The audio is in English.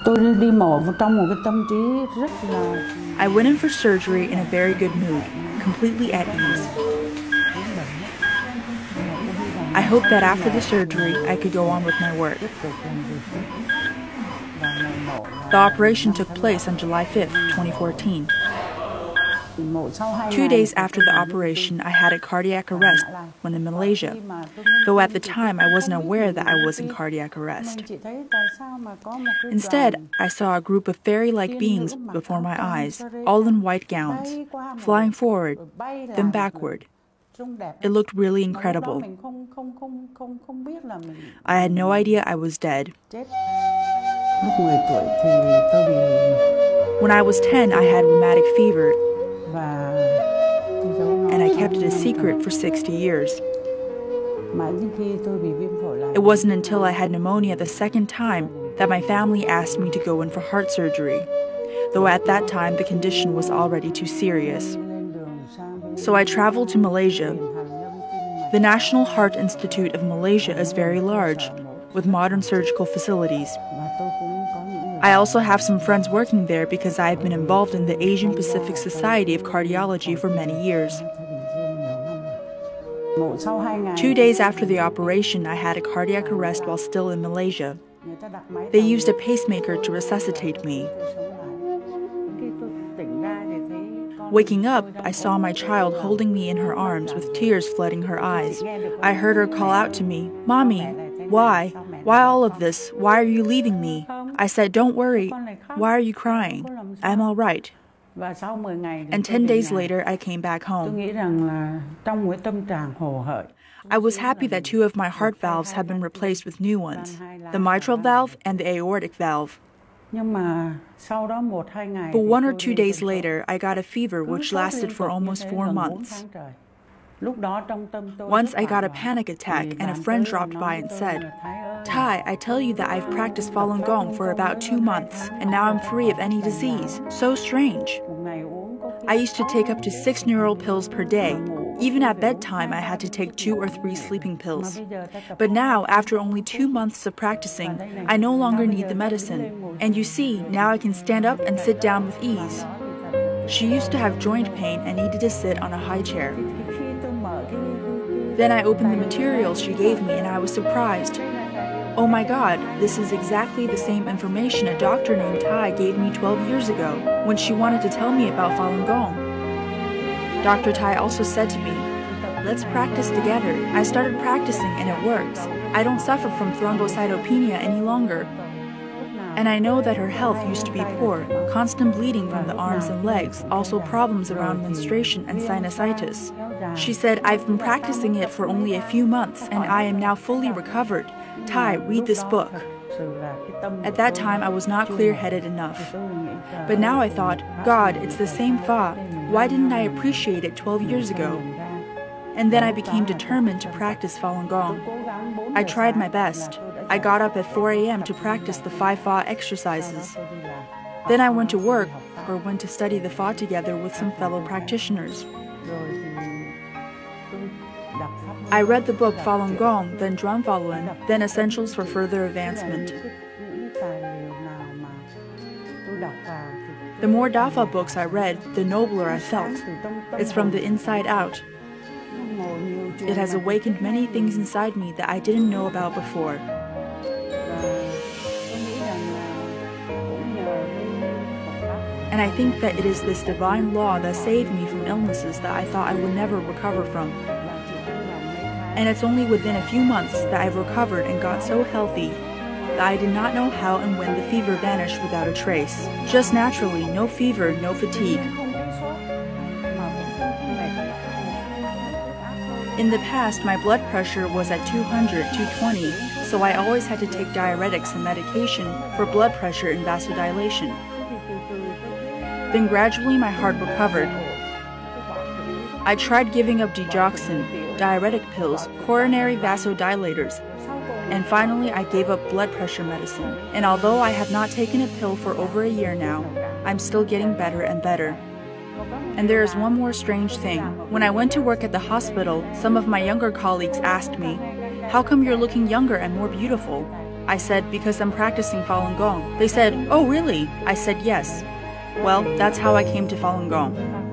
I went in for surgery in a very good mood, completely at ease. I hoped that after the surgery, I could go on with my work. The operation took place on July 5th, 2014. 2 days after the operation, I had a cardiac arrest when in Malaysia, though at the time I wasn't aware that I was in cardiac arrest. Instead, I saw a group of fairy-like beings before my eyes, all in white gowns, flying forward, then backward. It looked really incredible. I had no idea I was dead. When I was 10, I had rheumatic fever, and I kept it a secret for 60 years. It wasn't until I had pneumonia the second time that my family asked me to go in for heart surgery, though at that time the condition was already too serious. So I traveled to Malaysia. The National Heart Institute of Malaysia is very large, with modern surgical facilities. I also have some friends working there because I have been involved in the Asian Pacific Society of Cardiology for many years. 2 days after the operation, I had a cardiac arrest while still in Malaysia. They used a pacemaker to resuscitate me. Waking up, I saw my child holding me in her arms with tears flooding her eyes. I heard her call out to me, "Mommy, why? Why all of this? Why are you leaving me?" I said, "Don't worry. Why are you crying? I'm all right." And 10 days later, I came back home. I was happy that 2 of my heart valves had been replaced with new ones, the mitral valve and the aortic valve. But 1 or 2 days later, I got a fever which lasted for almost 4 months. Once I got a panic attack and a friend dropped by and said, "Tai, I tell you that I've practiced Falun Gong for about 2 months and now I'm free of any disease. So strange." I used to take up to 6 neural pills per day. Even at bedtime, I had to take 2 or 3 sleeping pills. But now, after only 2 months of practicing, I no longer need the medicine. And you see, now I can stand up and sit down with ease. She used to have joint pain and needed to sit on a high chair. Then I opened the materials she gave me and I was surprised. Oh my God, this is exactly the same information a doctor named Tai gave me 12 years ago when she wanted to tell me about Falun Gong. Dr. Tai also said to me, "Let's practice together." I started practicing and it works. I don't suffer from thrombocytopenia any longer. And I know that her health used to be poor, constant bleeding from the arms and legs, also problems around menstruation and sinusitis. She said, "I've been practicing it for only a few months and I am now fully recovered. Tai, read this book." At that time, I was not clear-headed enough. But now I thought, God, it's the same Fa. Why didn't I appreciate it 12 years ago? And then I became determined to practice Falun Gong. I tried my best. I got up at 4 a.m. to practice the 5 Fa exercises. Then I went to work or went to study the Fa together with some fellow practitioners. I read the book Falun Gong, then Drum Falun, then Essentials for Further Advancement. The more Dafa books I read, the nobler I felt. It's from the inside out. It has awakened many things inside me that I didn't know about before. And I think that it is this divine law that saved me from illnesses that I thought I would never recover from. And it's only within a few months that I've recovered and got so healthy that I did not know how and when the fever vanished without a trace. Just naturally, no fever, no fatigue. In the past, my blood pressure was at 200, 220, so I always had to take diuretics and medication for blood pressure and vasodilation. Then gradually my heart recovered. I tried giving up digoxin, diuretic pills, coronary vasodilators, and finally I gave up blood pressure medicine. And although I have not taken a pill for over a year now, I'm still getting better and better. And there is one more strange thing. When I went to work at the hospital, some of my younger colleagues asked me, "How come you're looking younger and more beautiful?" I said, because I'm practicing Falun Gong. They said, oh really? I said, yes. Well, that's how I came to Falun Gong.